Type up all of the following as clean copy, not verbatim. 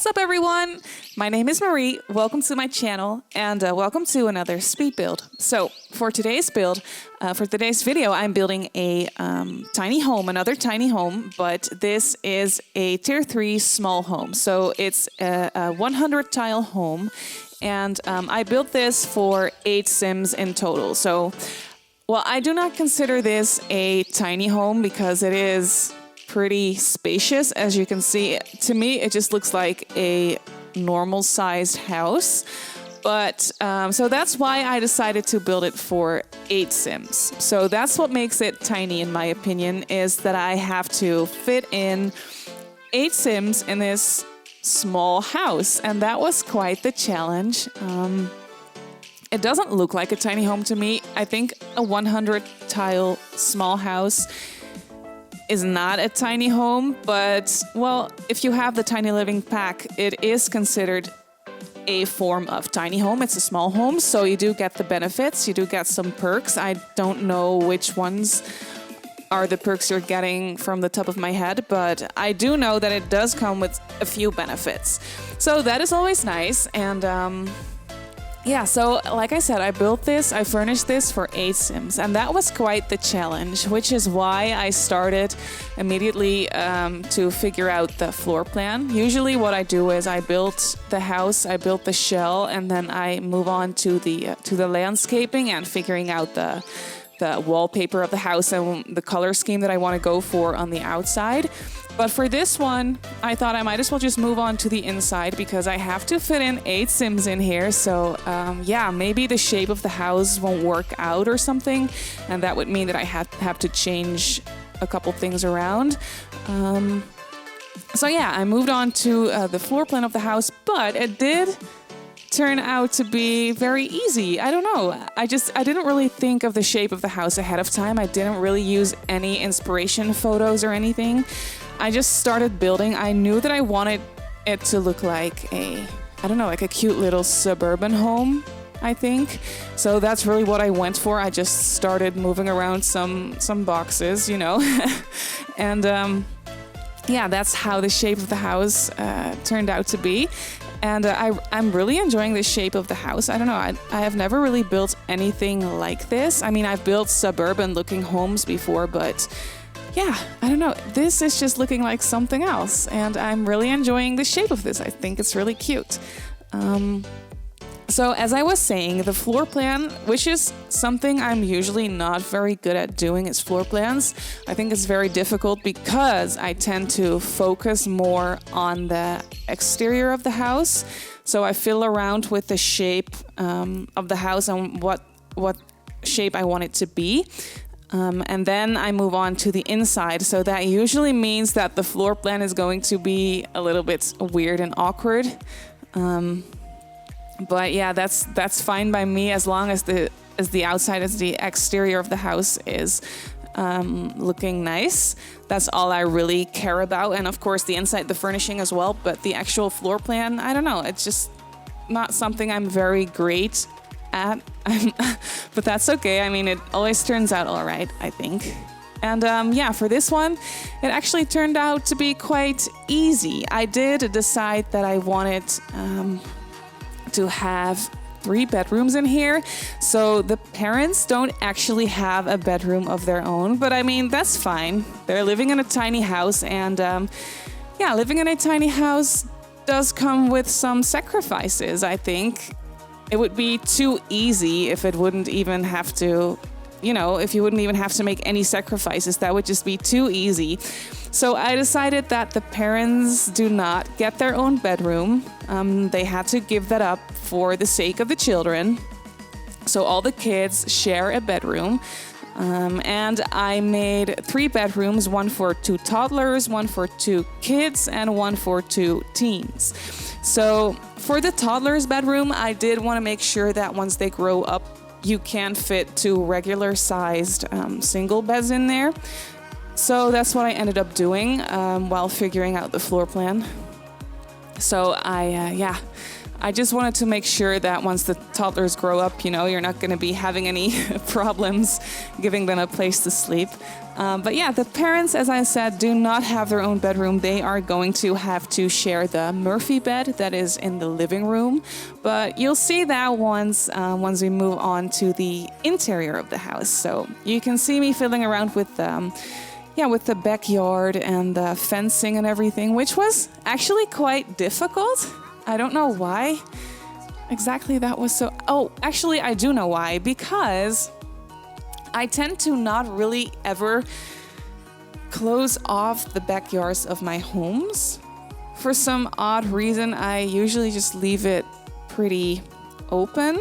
What's up, everyone? My name is Marie. Welcome to my channel, and welcome to another speed build. So for today's build, for today's video, I'm building a tiny home, another tiny home, but this is a tier 3 small home. So it's a 100 tile home, and I built this for 8 Sims in total. So, well, I do not consider this a tiny home because it is pretty spacious. As you can see, to me, it just looks like a normal sized house. But so that's why I decided to build it for 8 Sims. So that's what makes it tiny, in my opinion, is that I have to fit in 8 Sims in this small house. And that was quite the challenge. It doesn't look like a tiny home to me. I think a 100 tile small house is not a tiny home, but, well, if you have the tiny living pack, it is considered a form of tiny home. It's a small home, so you do get the benefits, you do get some perks. I don't know which ones are the perks you're getting from the top of my head, but I do know that it does come with a few benefits. So that is always nice, and yeah, so like I said, I furnished this for 8 Sims, and that was quite the challenge, which is why I started immediately to figure out the floor plan. Usually what I do is I build the house, I build the shell, and then I move on to the landscaping and figuring out the wallpaper of the house and the color scheme that I want to go for on the outside. But for this one, I thought I might as well just move on to the inside because I have to fit in 8 Sims in here. So yeah, maybe the shape of the house won't work out or something. And that would mean that I have to change a couple things around. So yeah, I moved on to the floor plan of the house, but it did turn out to be very easy. I don't know. I didn't really think of the shape of the house ahead of time. I didn't really use any inspiration photos or anything. I just started building. I knew that I wanted it to look like like a cute little suburban home, I think. So that's really what I went for. I just started moving around some boxes, you know. And yeah, that's how the shape of the house turned out to be. And I'm really enjoying the shape of the house. I don't know, I have never really built anything like this. I mean, I've built suburban looking homes before, but yeah, I don't know. This is just looking like something else. And I'm really enjoying the shape of this. I think it's really cute. So as I was saying, the floor plan, which is something I'm usually not very good at doing, is floor plans. I think it's very difficult because I tend to focus more on the exterior of the house. So I fiddle around with the shape of the house and what shape I want it to be. And then I move on to the inside. So that usually means that the floor plan is going to be a little bit weird and awkward. But yeah, that's fine by me as long as the outside, as the exterior of the house is looking nice. That's all I really care about. And of course the inside, the furnishing as well. But the actual floor plan, I don't know. It's just not something I'm very great at. But that's okay. I mean, it always turns out all right, I think. And yeah, for this one, it actually turned out to be quite easy. I did decide that I wanted to have 3 bedrooms in here. So the parents don't actually have a bedroom of their own, but I mean, that's fine. They're living in a tiny house, and yeah, living in a tiny house does come with some sacrifices, I think. It would be too easy if it wouldn't even have to, if you wouldn't even have to make any sacrifices. That would just be too easy. So I decided that the parents do not get their own bedroom. They had to give that up for the sake of the children. So all the kids share a bedroom. And I made 3 bedrooms, one for 2 toddlers, one for 2 kids, and one for 2 teens. So for the toddlers' bedroom, I did want to make sure that once they grow up, you can fit 2 regular-sized single beds in there. So that's what I ended up doing while figuring out the floor plan. So I I just wanted to make sure that once the toddlers grow up, you're not going to be having any problems giving them a place to sleep. But yeah, the parents, as I said, do not have their own bedroom. They are going to have to share the Murphy bed that is in the living room. But you'll see that once we move on to the interior of the house. So you can see me fiddling around with with the backyard and the fencing and everything, which was actually quite difficult. I don't know why exactly that was so... Oh, actually, I do know why. Because I tend to not really ever close off the backyards of my homes. For some odd reason, I usually just leave it pretty open.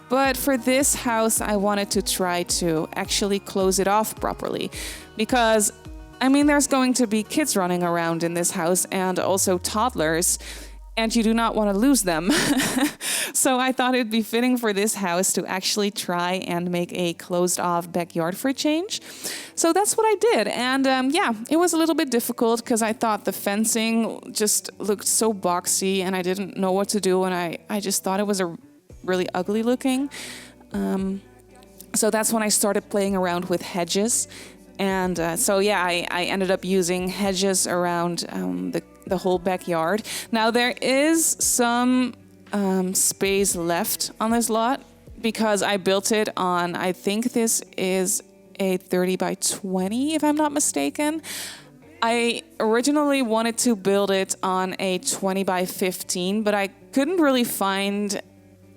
But for this house, I wanted to try to actually close it off properly. Because, there's going to be kids running around in this house and also toddlers. And you do not want to lose them. So I thought it'd be fitting for this house to actually try and make a closed-off backyard for a change. So that's what I did. And it was a little bit difficult because I thought the fencing just looked so boxy and I didn't know what to do. And I just thought it was a really ugly looking. So that's when I started playing around with hedges. And I ended up using hedges around the whole backyard. Now there is some space left on this lot because I built it on, I think this is a 30 by 20, if I'm not mistaken. I originally wanted to build it on a 20 by 15, but I couldn't really find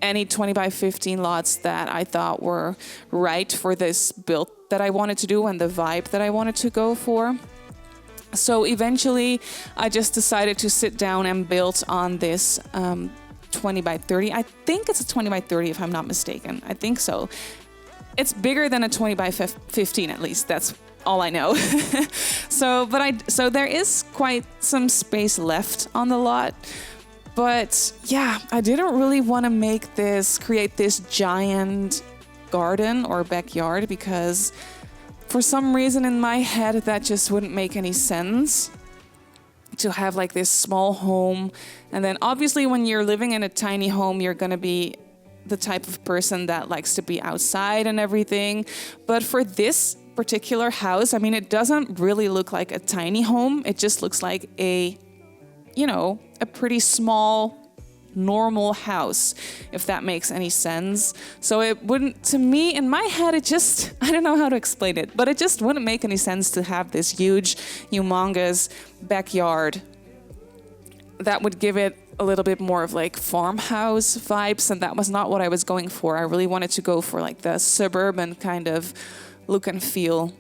any 20 by 15 lots that I thought were right for this build that I wanted to do and the vibe that I wanted to go for. So eventually I just decided to sit down and build on this 20 by 30. I think it's a 20 by 30 if I'm not mistaken. I think so. It's bigger than a 20 by 15 at least. That's all I know. So there is quite some space left on the lot. But yeah, I didn't really want to create this giant garden or backyard because for some reason in my head that just wouldn't make any sense to have like this small home. And then obviously when you're living in a tiny home, you're going to be the type of person that likes to be outside and everything. But for this particular house, it doesn't really look like a tiny home. It just looks like a pretty small, normal house, if that makes any sense. So it wouldn't, to me, in my head, I don't know how to explain it, but it just wouldn't make any sense to have this huge, humongous backyard that would give it a little bit more of like farmhouse vibes, and that was not what I was going for. I really wanted to go for like the suburban kind of look and feel.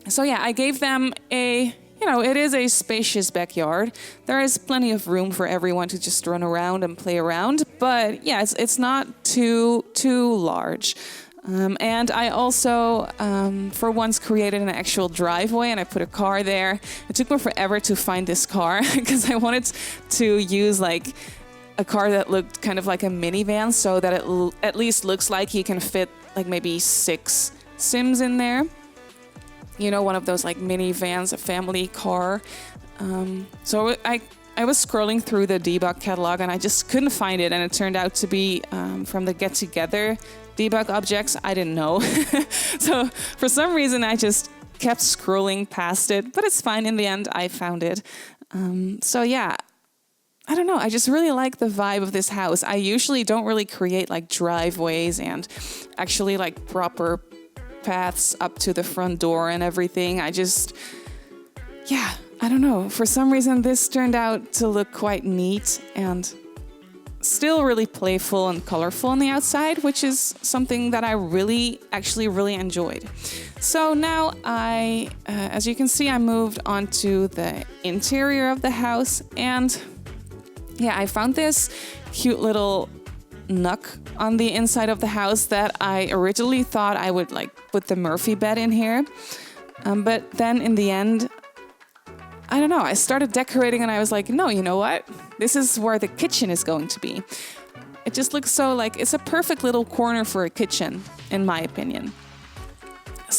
So yeah, I gave them it is a spacious backyard. There is plenty of room for everyone to just run around and play around. But yeah, it's not too large. And I also, for once, created an actual driveway and I put a car there. It took me forever to find this car because I wanted to use like a car that looked kind of like a minivan so that it at least looks like you can fit like maybe 6 Sims in there. One of those like minivans, a family car. So I was scrolling through the debug catalog and I just couldn't find it. And it turned out to be from the Get Together debug objects. I didn't know. So for some reason, I just kept scrolling past it. But it's fine. In the end, I found it. So yeah, I don't know. I just really like the vibe of this house. I usually don't really create like driveways and actually like proper paths up to the front door and everything. I don't know. For some reason, this turned out to look quite neat and still really playful and colorful on the outside, which is something that I really enjoyed. So now as you can see, I moved on to the interior of the house, and yeah, I found this cute little nook on the inside of the house that I originally thought I would like put the Murphy bed in here. But then in the end, I don't know, I started decorating and I was like, no, you know what? This is where the kitchen is going to be. It just looks so like it's a perfect little corner for a kitchen, in my opinion.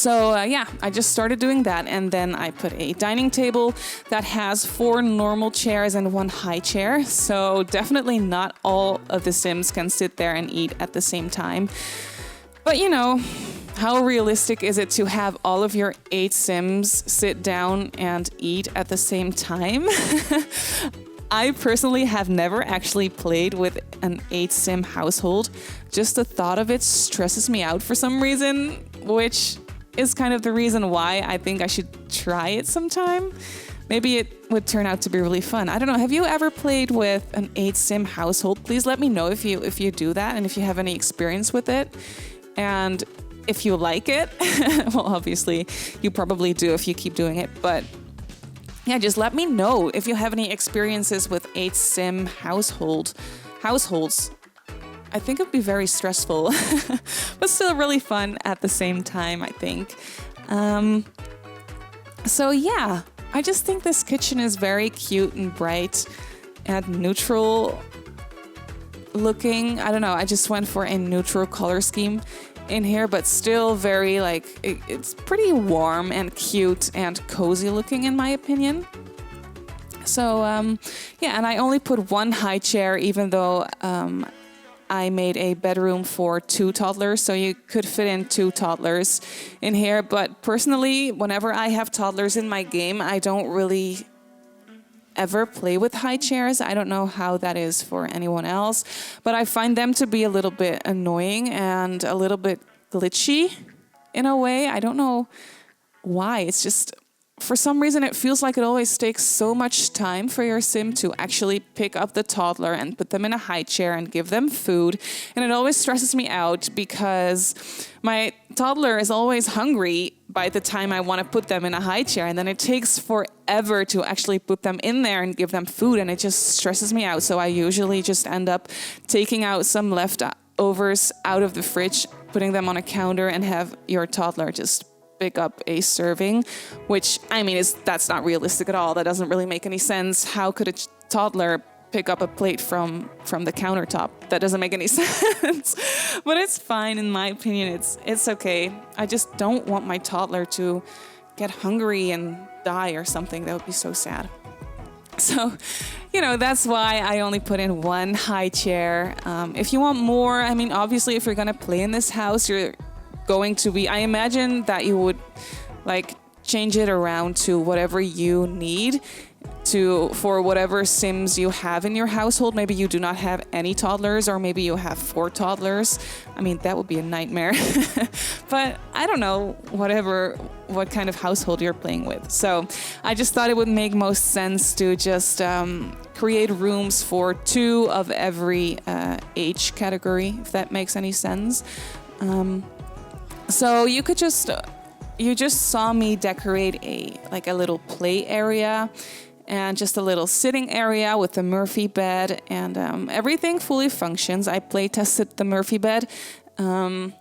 So yeah, I just started doing that, and then I put a dining table that has 4 normal chairs and 1 high chair. So definitely not all of the Sims can sit there and eat at the same time. But you know, how realistic is it to have all of your 8 Sims sit down and eat at the same time? I personally have never actually played with an 8 Sim household. Just the thought of it stresses me out for some reason, which is kind of the reason why I think I should try it sometime. Maybe it would turn out to be really fun. I don't know. Have you ever played with an 8 Sim household? Please let me know if you do that and if you have any experience with it. And if you like it, well, obviously you probably do if you keep doing it, but yeah, just let me know if you have any experiences with 8 Sim households. I think it would be very stressful, but still really fun at the same time, I think. So yeah, I just think this kitchen is very cute and bright and neutral looking. I don't know, I just went for a neutral color scheme in here, but still very it's pretty warm and cute and cozy looking in my opinion. So yeah, and I only put 1 high chair, even though I made a bedroom for 2 toddlers, so you could fit in 2 toddlers in here. But personally, whenever I have toddlers in my game, I don't really ever play with high chairs. I don't know how that is for anyone else, but I find them to be a little bit annoying and a little bit glitchy in a way. I don't know why. It's just, for some reason, it feels like it always takes so much time for your Sim to actually pick up the toddler and put them in a high chair and give them food. And it always stresses me out because my toddler is always hungry by the time I want to put them in a high chair. And then it takes forever to actually put them in there and give them food. And it just stresses me out. So I usually just end up taking out some leftovers out of the fridge, putting them on a counter, and have your toddler just pick up a serving, which, I mean, that's not realistic at all. That doesn't really make any sense. How could a toddler pick up a plate from the countertop? That doesn't make any sense. But it's fine, in my opinion. It's okay. I just don't want my toddler to get hungry and die or something. That would be so sad. So, you know, that's why I only put in 1 high chair. If you want more, I mean, obviously, if you're going to play in this house, you're going to be, I imagine that you would change it around to whatever you need for whatever Sims you have in your household. Maybe you do not have any toddlers, or maybe you have 4 toddlers. I mean, that would be a nightmare. But I don't know, what kind of household you're playing with. So I just thought it would make most sense to just create rooms for 2 of every age category, if that makes any sense. So you just saw me decorate a little play area and just a little sitting area with the Murphy bed, and everything fully functions. I play tested the Murphy bed, and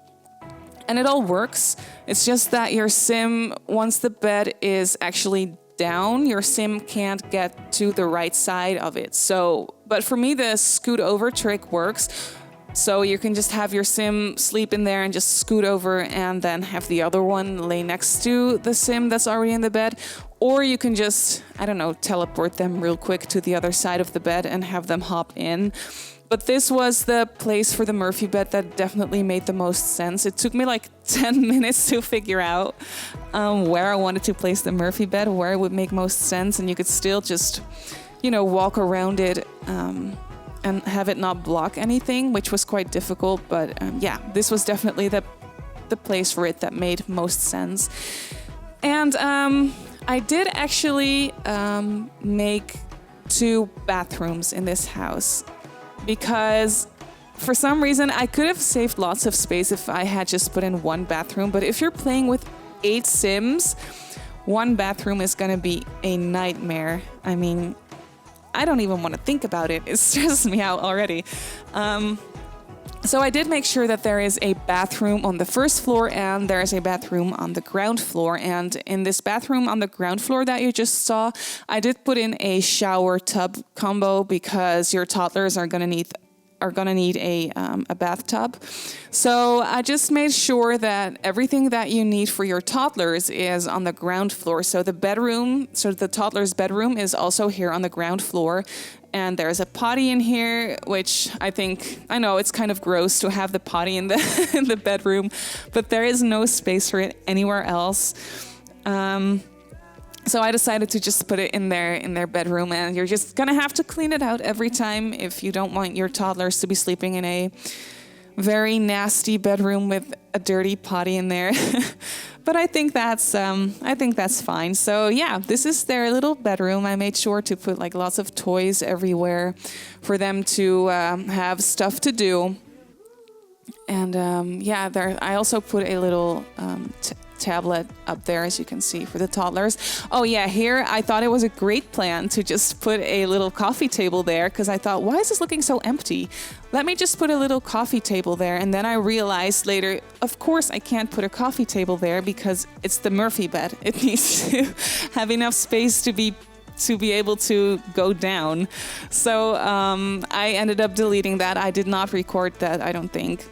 it all works. It's just that your Sim, once the bed is actually down, your Sim can't get to the right side of it. So, but for me, the scoot over trick works. So you can just have your Sim sleep in there and just scoot over and then have the other one lay next to the Sim that's already in the bed. Or you can just, I don't know, teleport them real quick to the other side of the bed and have them hop in. But this was the place for the Murphy bed that definitely made the most sense. It took me 10 minutes to figure out where I wanted to place the Murphy bed, where it would make most sense. And you could still just, walk around it and have it not block anything, which was quite difficult. But yeah, this was definitely the place for it that made most sense. And I did actually make 2 bathrooms in this house, because for some reason I could have saved lots of space if I had just put in 1 bathroom. But if you're playing with 8 Sims, 1 bathroom is gonna be a nightmare. I mean, I don't even want to think about it. It stresses me out already. So I did make sure that there is a bathroom on the first floor and there is a bathroom on the ground floor. And in this bathroom on the ground floor that you just saw, I did put in a shower tub combo, because your toddlers are are gonna need a bathtub. So I just made sure that everything that you need for your toddlers is on the ground floor. So the toddler's bedroom is also here on the ground floor. And there's a potty in here, which I know it's kind of gross to have the potty in the in the bedroom, but there is no space for it anywhere else. So I decided to just put it in their bedroom, and you're just gonna have to clean it out every time if you don't want your toddlers to be sleeping in a very nasty bedroom with a dirty potty in there. But I think that's fine. So yeah, this is their little bedroom. I made sure to put like lots of toys everywhere for them to have stuff to do. And I also put a little tablet up there, as you can see, for the toddlers. Oh yeah, here I thought it was a great plan to just put a little coffee table there, because I thought, why is this looking so empty? Let me just put a little coffee table there. And then I realized later, of course I can't put a coffee table there because it's the Murphy bed. It needs to have enough space to be able to go down. So I ended up deleting that. I did not record that, I don't think.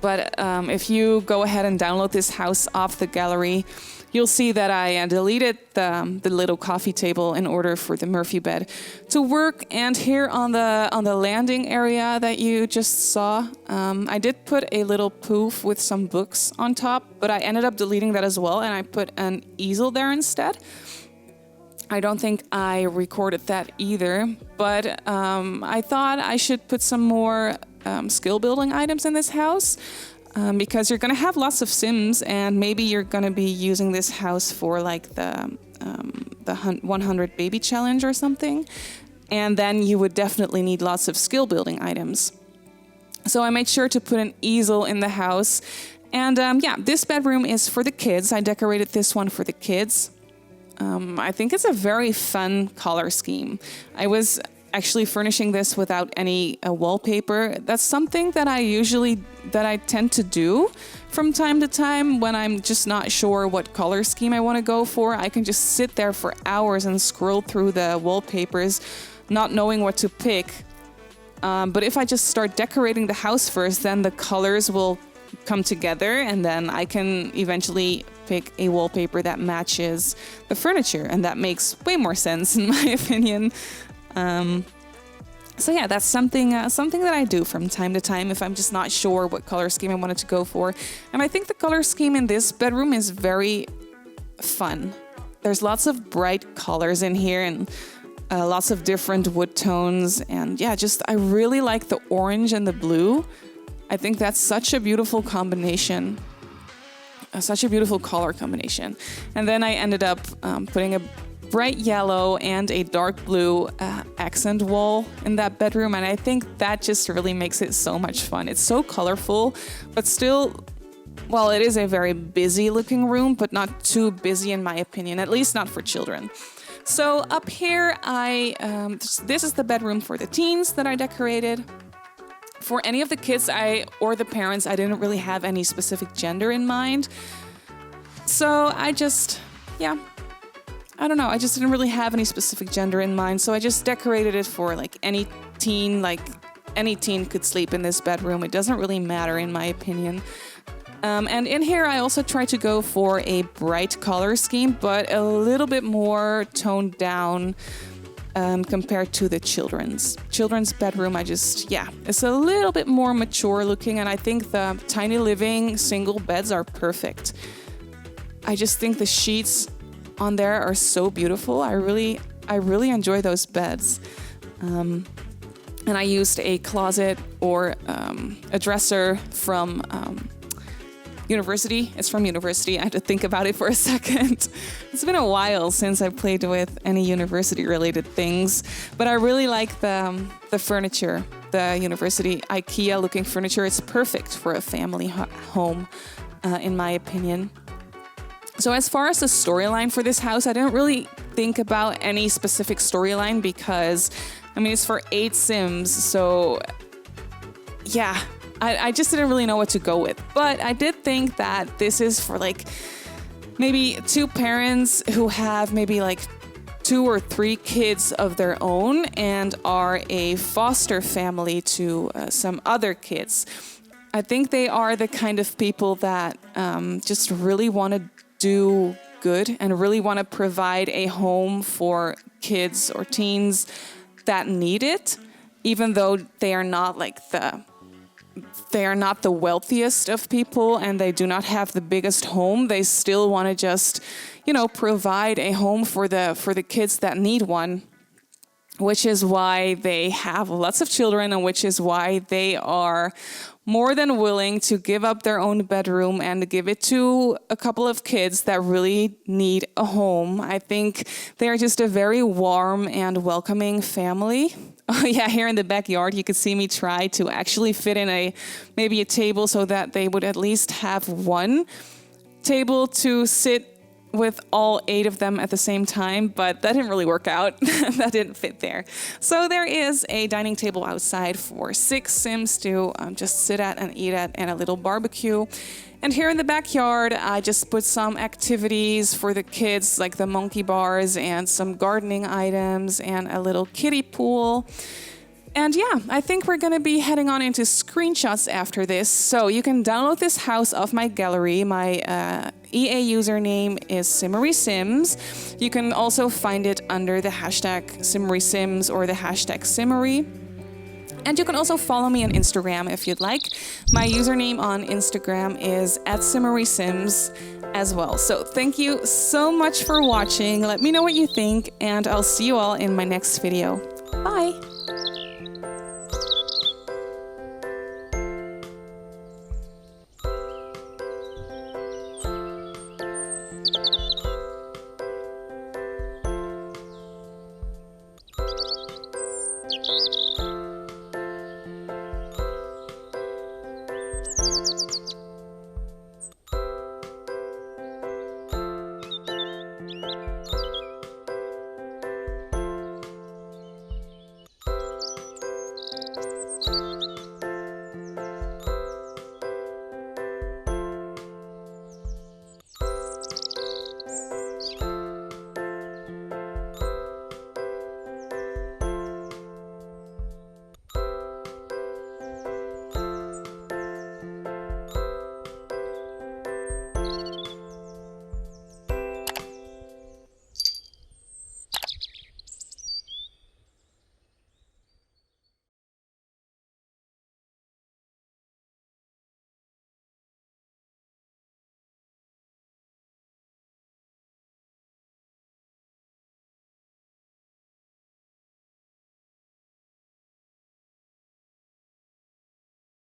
But if you go ahead and download this house off the gallery, you'll see that I deleted the little coffee table in order for the Murphy bed to work. And here on the landing area that you just saw, I did put a little poof with some books on top, but I ended up deleting that as well, and I put an easel there instead. I don't think I recorded that either, but I thought I should put some more skill building items in this house, because you're going to have lots of Sims, and maybe you're going to be using this house for like the 100 baby challenge or something, and then you would definitely need lots of skill building items. So I made sure to put an easel in the house, and this bedroom is for the kids. I decorated this one for the kids. I think it's a very fun color scheme. I was actually furnishing this without any wallpaper. That's something that I tend to do from time to time when I'm just not sure what color scheme I want to go for. I can just sit there for hours and scroll through the wallpapers, not knowing what to pick. But if I just start decorating the house first, then the colors will come together, and then I can eventually pick a wallpaper that matches the furniture, and that makes way more sense in my opinion. So yeah, that's something that I do from time to time if I'm just not sure what color scheme I wanted to go for. And I think the color scheme in this bedroom is very fun. There's lots of bright colors in here, and lots of different wood tones, and yeah, I really like the orange and the blue. I think that's such a beautiful combination, such a beautiful color combination. And then I ended up putting a bright yellow and a dark blue accent wall in that bedroom, and I think that just really makes it so much fun. It's so colorful, but still, well, it is a very busy looking room, but not too busy in my opinion, at least not for children. So up here, this is the bedroom for the teens that I decorated. For any of the kids or the parents, I didn't really have any specific gender in mind. So I just didn't really have any specific gender in mind. So I just decorated it for like any teen could sleep in this bedroom. It doesn't really matter in my opinion. And in here, I also tried to go for a bright color scheme, but a little bit more toned down compared to the children's bedroom. It's a little bit more mature looking, and I think the tiny living single beds are perfect. I just think the sheets on there are so beautiful. I really enjoy those beds. And I used a closet or a dresser from University. It's from University. I had to think about it for a second. It's been a while since I played with any university-related things, but I really like the furniture, the University IKEA-looking furniture. It's perfect for a family home, in my opinion. So as far as the storyline for this house, I didn't really think about any specific storyline because, it's for 8 Sims, so yeah. I just didn't really know what to go with. But I did think that this is for like maybe 2 parents who have maybe like 2 or 3 kids of their own and are a foster family to some other kids. I think they are the kind of people that just really want to do good and really want to provide a home for kids or teens that need it, even though they are not the wealthiest of people and they do not have the biggest home. They still want to just, provide a home for the kids that need one, which is why they have lots of children and which is why they are more than willing to give up their own bedroom and give it to a couple of kids that really need a home. I think they're just a very warm and welcoming family. Oh yeah, here in the backyard, you could see me try to actually fit in maybe a table so that they would at least have one table to sit with all 8 of them at the same time, but that didn't really work out. That didn't fit there. So there is a dining table outside for 6 Sims to just sit at and eat at, and a little barbecue. And here in the backyard, I just put some activities for the kids, like the monkey bars and some gardening items and a little kiddie pool. And yeah, I think we're going to be heading on into screenshots after this. So you can download this house off my gallery. My EA username is Simmarysims. You can also find it under the hashtag Simmarysims or the hashtag Simmary. And you can also follow me on Instagram if you'd like. My username on Instagram is @Simmarysims as well. So thank you so much for watching. Let me know what you think, and I'll see you all in my next video. Bye!